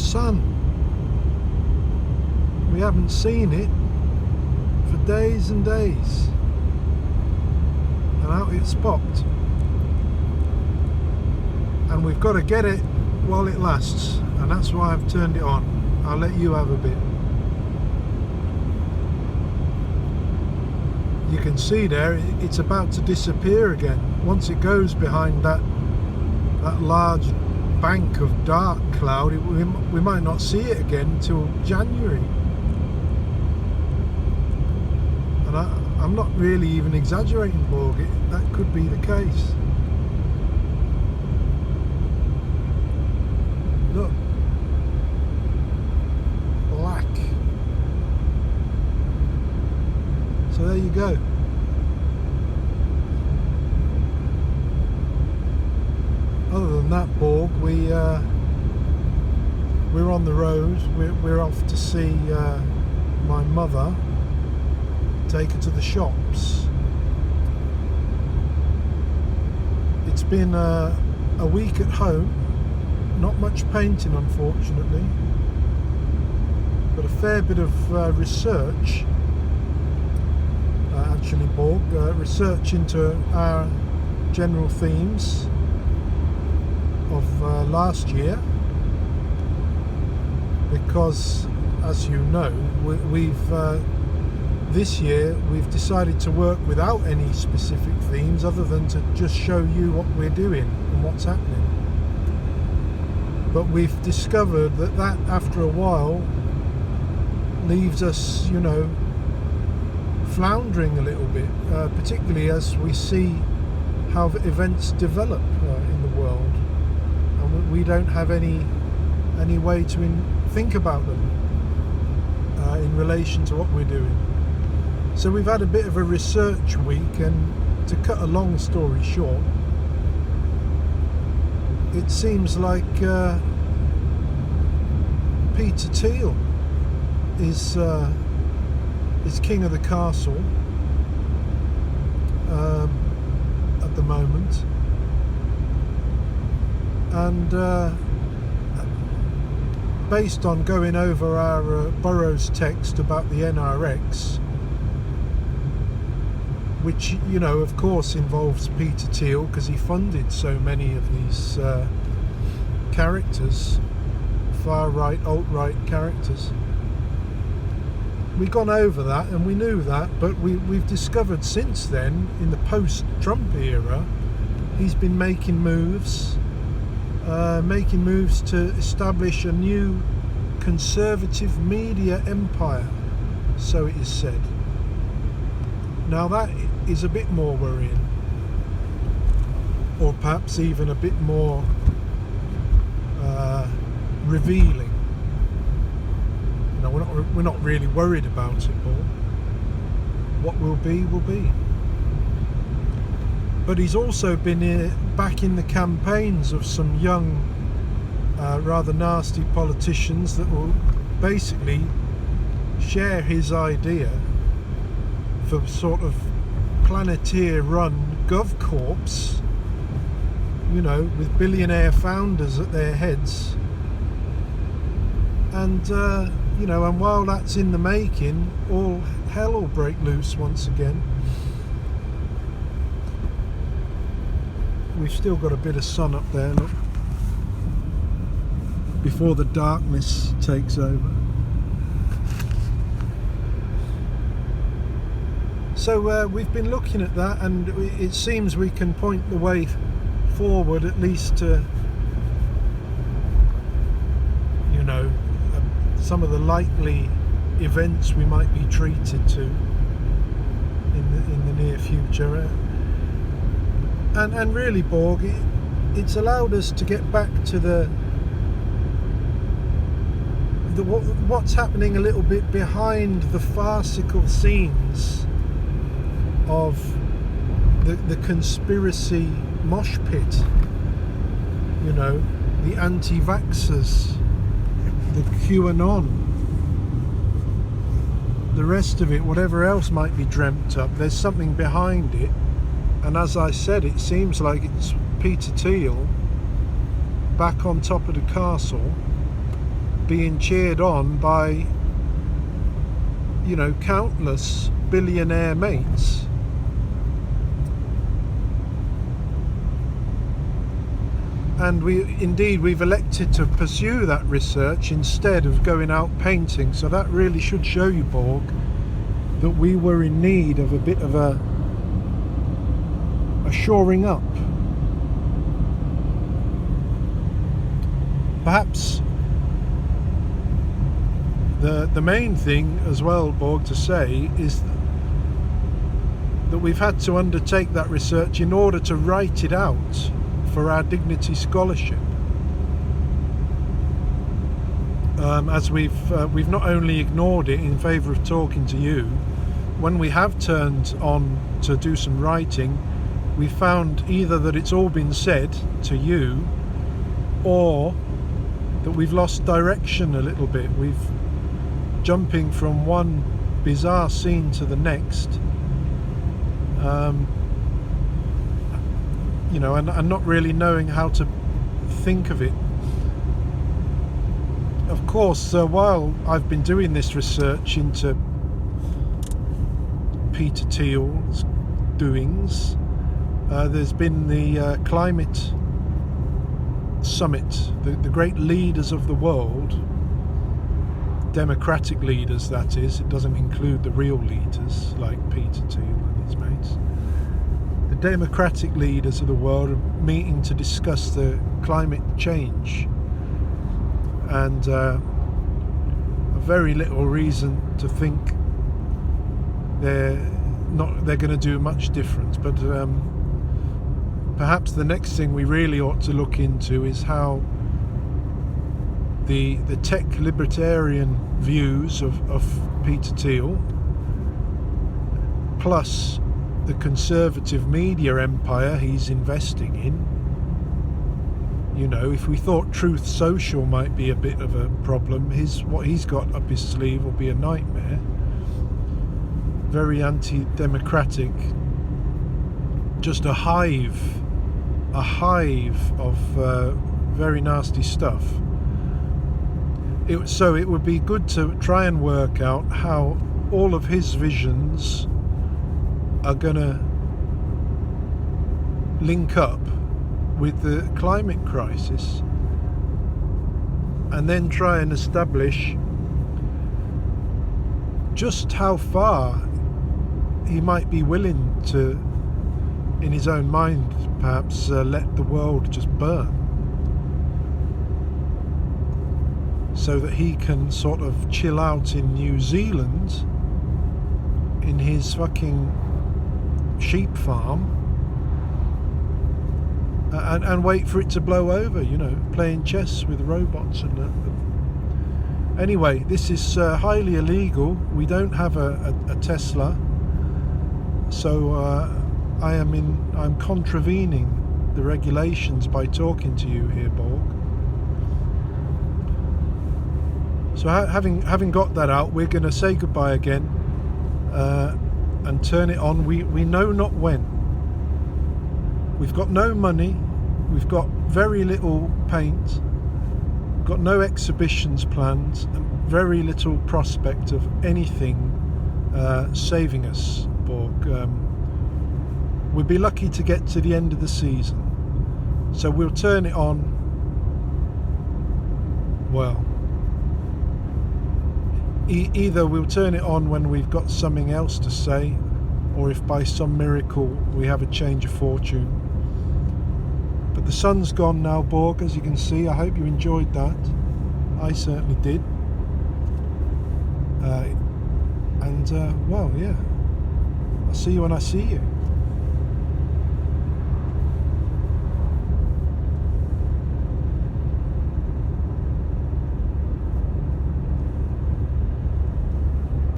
sun. We haven't seen it for days and days, and out it's popped, and we've got to get it while it lasts, and that's why I've turned it on. I'll let you have a bit. You can see there it's about to disappear again. Once it goes behind that large bank of dark cloud, we might not see it again till January. And I'm not really even exaggerating, Borg. That could be the case. Look. Black. So there you go. Other than that, Borg, we're on the road. We're off to see my mother, take her to the shops. It's been a week at home, not much painting unfortunately, but a fair bit of research, actually, Borg, research into our general themes of last year, because as you know, we've this year we've decided to work without any specific themes other than to just show you what we're doing and what's happening. But we've discovered that after a while leaves us, you know, floundering a little bit, particularly as we see how events develop in the world, and we don't have any way to think about them in relation to what we're doing. So we've had a bit of a research week, and to cut a long story short, it seems like Peter Thiel is king of the castle at the moment, and based on going over our Burroughs text about the NRX, which, you know, of course involves Peter Thiel because he funded so many of these characters, far-right, alt-right characters. We've gone over that and we knew that, but we've discovered since then, in the post-Trump era, he's been making moves to establish a new conservative media empire, so it is said. Now that is a bit more worrying, or perhaps even a bit more revealing. You know, we're not really worried about it all. What will be, will be. But he's also been back in the campaigns of some young, rather nasty politicians that will basically share his idea for sort of Planeteer-run GovCorps, you know, with billionaire founders at their heads. And, you know, and while that's in the making, all hell will break loose once again. We've still got a bit of sun up there, look, before the darkness takes over. So we've been looking at that, and it seems we can point the way forward, at least to, you know, some of the likely events we might be treated to in the near future. And really, Borg, it's allowed us to get back to what's happening a little bit behind the farcical scenes of the conspiracy mosh pit. You know, the anti-vaxxers, the QAnon, the rest of it, whatever else might be dreamt up, there's something behind it. And as I said, it seems like it's Peter Thiel back on top of the castle, being cheered on by, you know, countless billionaire mates. And we've elected to pursue that research instead of going out painting. So that really should show you, Borg, that we were in need of a bit of a shoring up. Perhaps the main thing as well, Borg, to say is that we've had to undertake that research in order to write it out for our Dignity Scholarship. As we've not only ignored it in favour of talking to you, when we have turned on to do some writing, we found either that it's all been said to you, or that we've lost direction a little bit. We've jumping from one bizarre scene to the next, you know, and not really knowing how to think of it. Of course, while I've been doing this research into Peter Thiel's doings, there's been the climate summit, the great leaders of the world, democratic leaders that is, it doesn't include the real leaders like Peter Thiel and his mates. The democratic leaders of the world are meeting to discuss the climate change, and a very little reason to think they're going to do much difference. But perhaps the next thing we really ought to look into is how the tech libertarian views of Peter Thiel, plus the conservative media empire he's investing in. You know, if we thought Truth Social might be a bit of a problem, what he's got up his sleeve will be a nightmare. Very anti-democratic, just a hive of very nasty stuff. So it would be good to try and work out how all of his visions are going to link up with the climate crisis, and then try and establish just how far he might be willing to, in his own mind perhaps, let the world just burn, so that he can sort of chill out in New Zealand in his fucking sheep farm and wait for it to blow over, you know, playing chess with robots and that. Anyway, this is highly illegal. We don't have a Tesla, so I'm contravening the regulations by talking to you here, Borg. So having got that out, we're going to say goodbye again and turn it on. We know not when. We've got no money, we've got very little paint, got no exhibitions planned, and very little prospect of anything saving us, Borg. We'll be lucky to get to the end of the season, so we'll turn it on, well, either we'll turn it on when we've got something else to say, or if by some miracle we have a change of fortune. But the sun's gone now, Borg, as you can see. I hope you enjoyed that. I certainly did. Well, yeah. I'll see you when I see you.